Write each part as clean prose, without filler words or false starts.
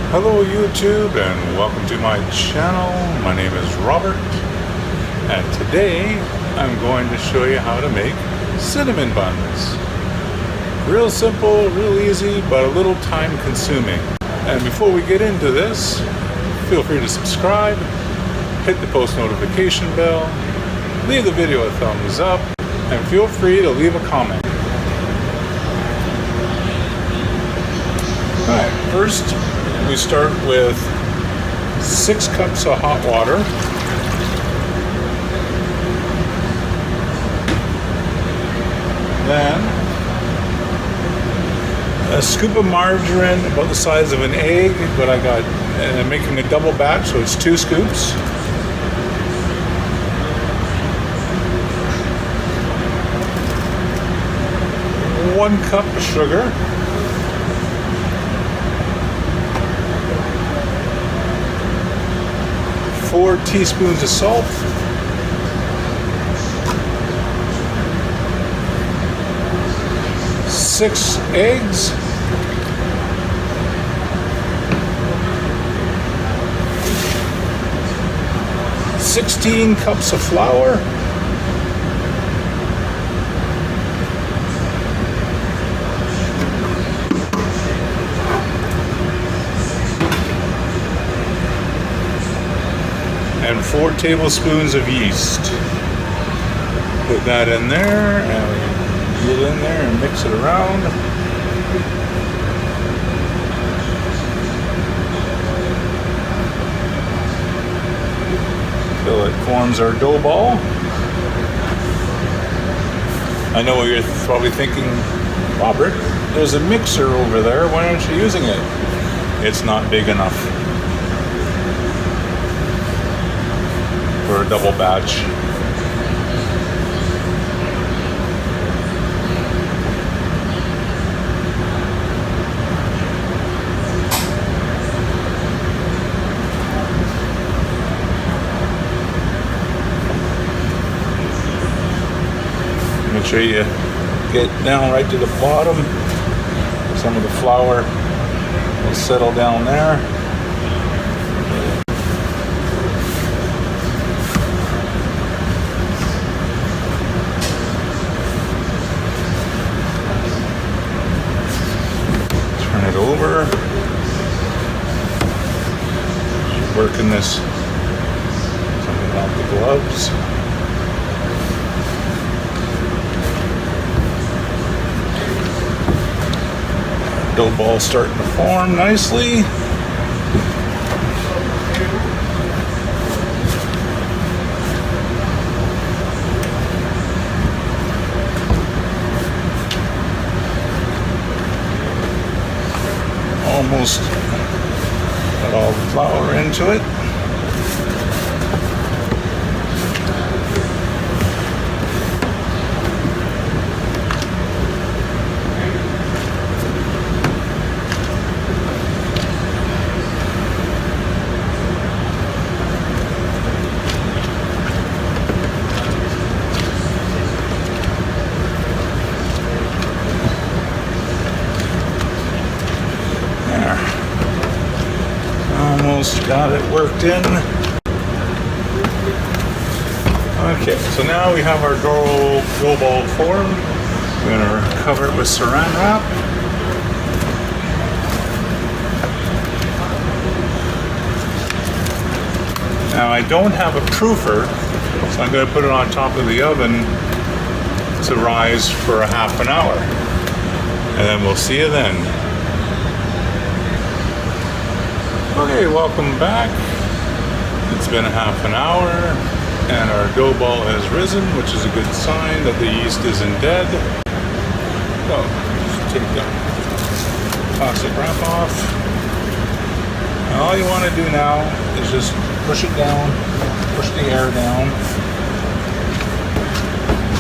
Hello YouTube and welcome to my channel. My name is Robert and today I'm going to show you how to make cinnamon buns. Real simple, real easy, but a little time consuming. And before we get into this, feel free to subscribe, hit the post notification bell, leave the video a thumbs up, and feel free to leave a comment. Alright, first we start with 6 cups of hot water. Then a scoop of margarine about the size of an egg, but and I'm making a double batch, so it's 2 scoops. One cup of sugar. 4 teaspoons of salt, 6 eggs, 16 cups of flour, and 4 tablespoons of yeast. Put that in there and get in there and mix it around. Till it forms our dough ball. I know you're probably thinking, Robert, there's a mixer over there, why aren't you using it? It's not big enough for a double batch. Make sure you get down right to the bottom. Some of the flour will settle down there. Over, working this, something off the gloves. Dough ball starting to form nicely. Almost got all the flour into it. Almost got it worked in. Okay, so now we have our dough ball formed. We're going to cover it with saran wrap. Now I don't have a proofer, so I'm going to put it on top of the oven to rise for a half an hour. And then we'll see you then. Okay, welcome back. It's been a half an hour and our dough ball has risen, which is a good sign that the yeast isn't dead. So, just take the plastic wrap off. And all you want to do now is just push it down, push the air down,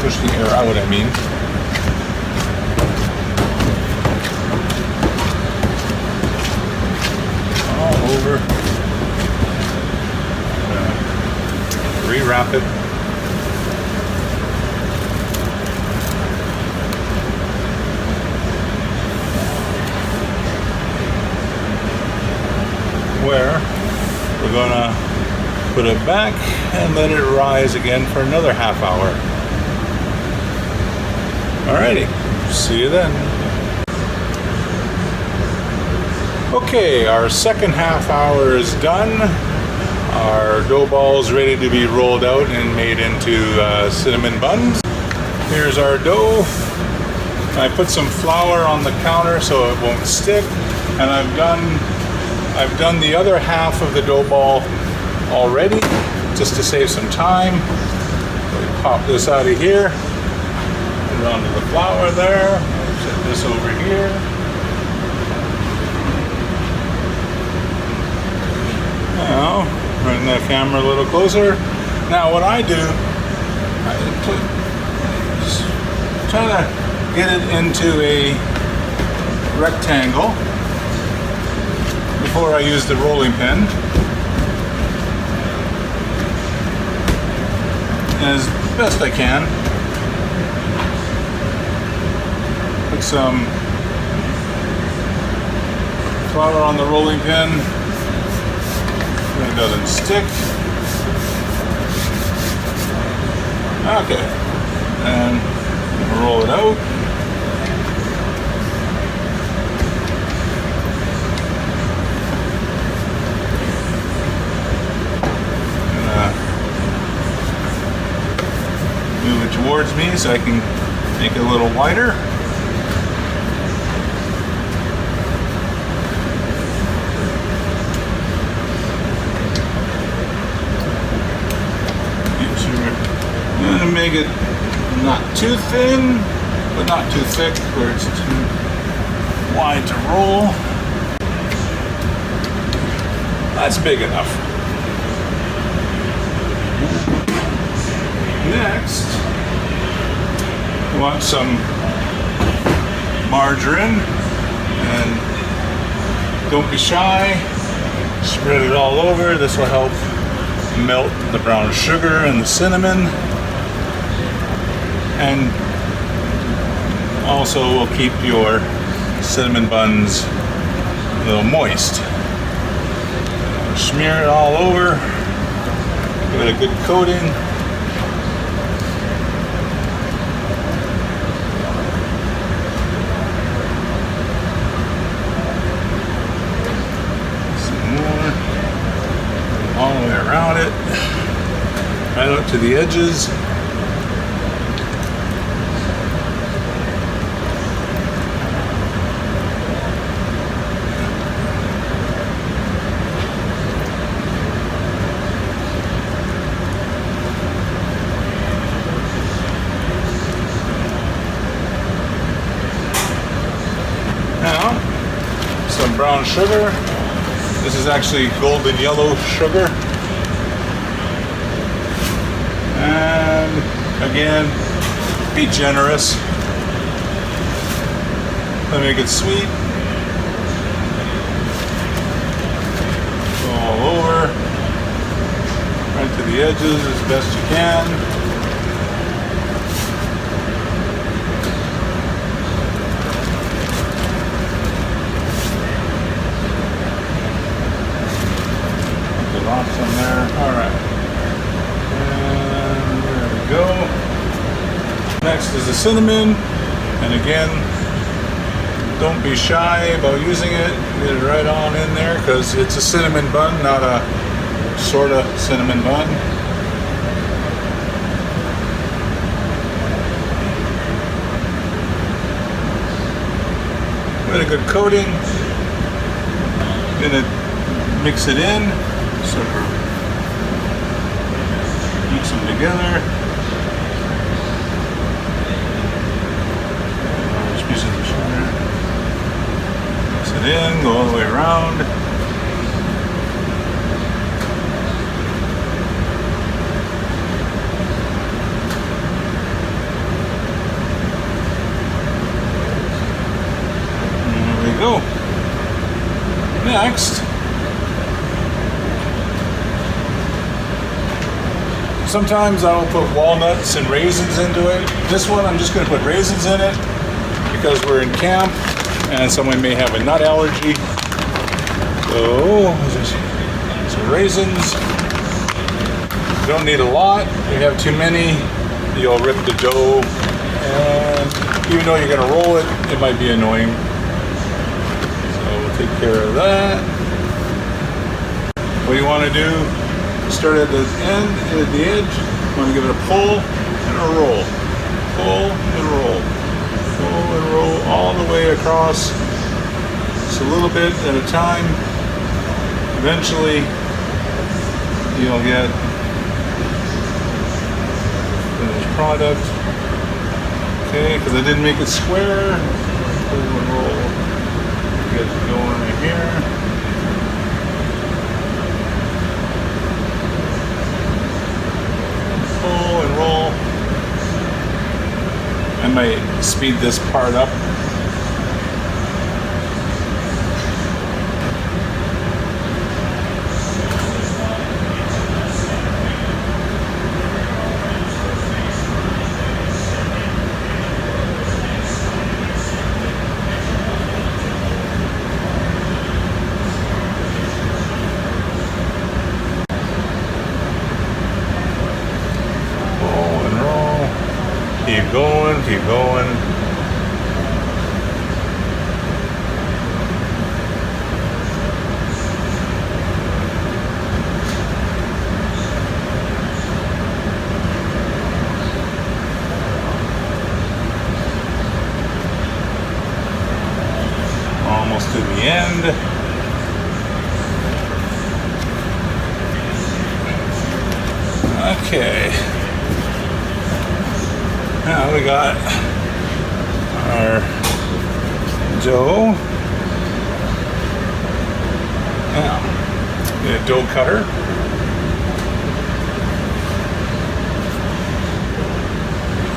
push the air out, I mean. Over, re-wrap it, where we're gonna put it back and let it rise again for another half hour. Alrighty, see you then. Okay, our second half hour is done. Our dough ball's ready to be rolled out and made into cinnamon buns. Here's our dough. I put some flour on the counter so it won't stick, and I've done the other half of the dough ball already just to save some time. We pop this out of here, put it onto the flour there, set this over here. Now, bring the camera a little closer. Now what I do, try to get it into a rectangle before I use the rolling pin. As best I can. Put some flour on the rolling pin. It doesn't stick. Okay, and roll it out. Move it towards me so I can make it a little wider. I'm going to make it not too thin, but not too thick where it's too wide to roll. That's big enough. Next, we want some margarine, and don't be shy, spread it all over. This will help melt the brown sugar and the cinnamon, and also will keep your cinnamon buns a little moist. Smear it all over, give it a good coating. Some more, all the way around it, right up to the edges. Now, some brown sugar. This is actually golden yellow sugar. And again, be generous. Let me make it sweet. Go all over, right to the edges as best you can. Off some there. All right. And there we go. Next is the cinnamon. And again, don't be shy about using it. Get it right on in there because it's a cinnamon bun, not a sort of cinnamon bun. Get a good coating. Gonna mix it in. Sort of mix them together. Just pieces of sugar. Mix it in, go all the way around. And there we go. Next, sometimes I will put walnuts and raisins into it. This one, I'm just going to put raisins in it because we're in camp and someone may have a nut allergy. So, just some raisins. Don't need a lot. If you have too many, you'll rip the dough, and even though you're going to roll it, it might be annoying. So we'll take care of that. What you want to do, start at the end, at the edge. You want to give it a pull and a roll. Pull and roll. Pull and roll all the way across. Just a little bit at a time. Eventually, you'll get finished product. Okay, because I didn't make it square. Pull and roll. Get it going right here. Pull and roll. I might speed this part up. Keep going, keep going. Almost to the end. Okay. Now we got our dough. Now, get a dough cutter.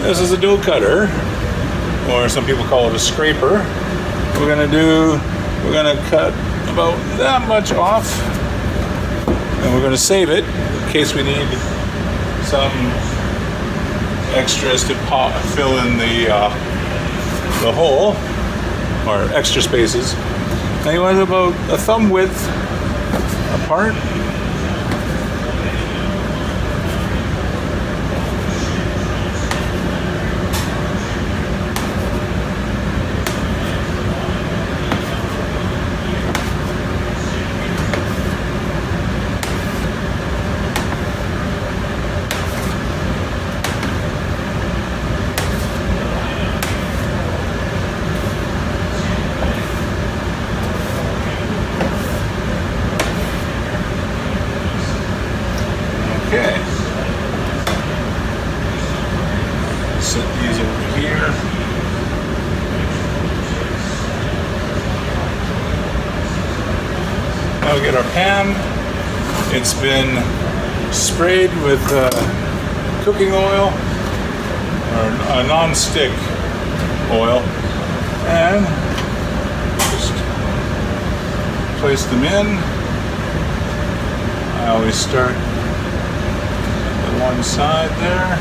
This is a dough cutter, or some people call it a scraper. We're gonna cut about that much off, and we're gonna save it in case we need some extras to fill in the hole, or extra spaces. Now you want it about a thumb width apart. Okay. Set these over here. Now we get our pan. It's been sprayed with cooking oil, or a non-stick oil, and just place them in. I always start one side there.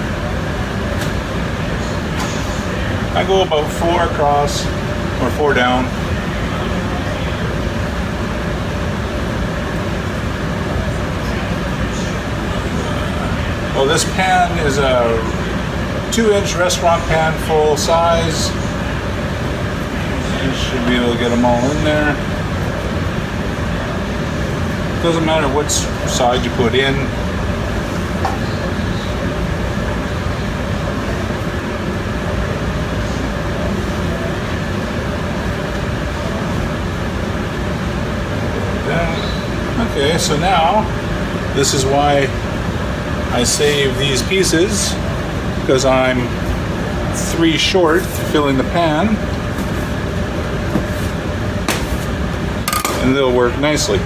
I go about 4 across, or 4 down. Well, this pan is a 2-inch restaurant pan, full size. You should be able to get them all in there. Doesn't matter what side you put in. Okay, so now this is why I save these pieces, because I'm 3 short filling the pan, and they'll work nicely.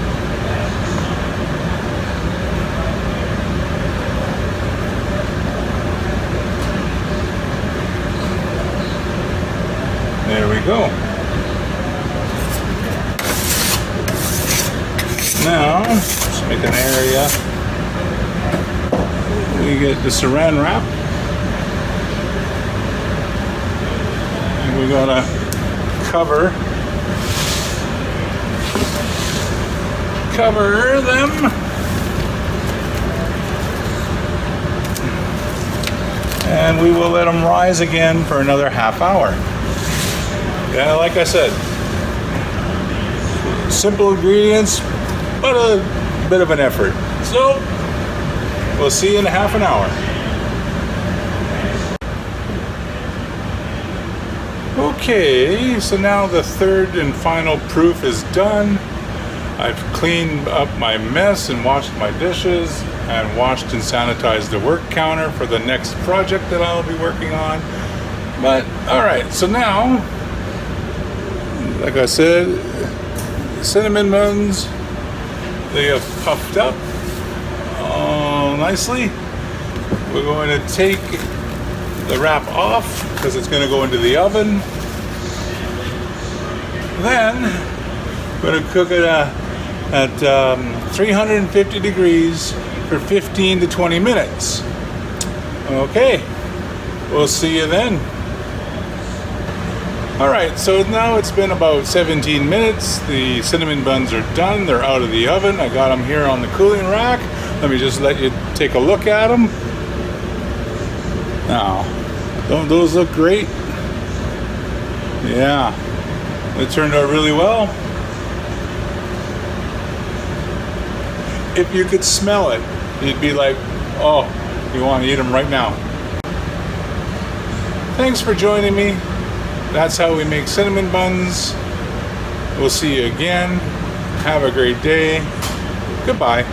There we go. Now, let's make an area. We get the saran wrap. And we gotta cover cover them. And we will let them rise again for another half hour. Yeah, like I said, simple ingredients, but a bit of an effort. So, we'll see you in half an hour. Okay, so now the third and final proof is done. I've cleaned up my mess and washed my dishes and washed and sanitized the work counter for the next project that I'll be working on. But, alright, so now, like I said, cinnamon buns, they have puffed up nicely. We're going to take the wrap off because it's going to go into the oven. Then I'm going to cook it at 350 degrees for 15 to 20 minutes. Okay, we'll see you then. Alright, so now it's been about 17 minutes. The cinnamon buns are done. They're out of the oven. I got them here on the cooling rack. Let me just let you take a look at them. Now, don't those look great? Yeah, it turned out really well. If you could smell it, you'd be like, oh, you want to eat them right now. Thanks for joining me. That's how we make cinnamon buns. We'll see you again. Have a great day. Goodbye.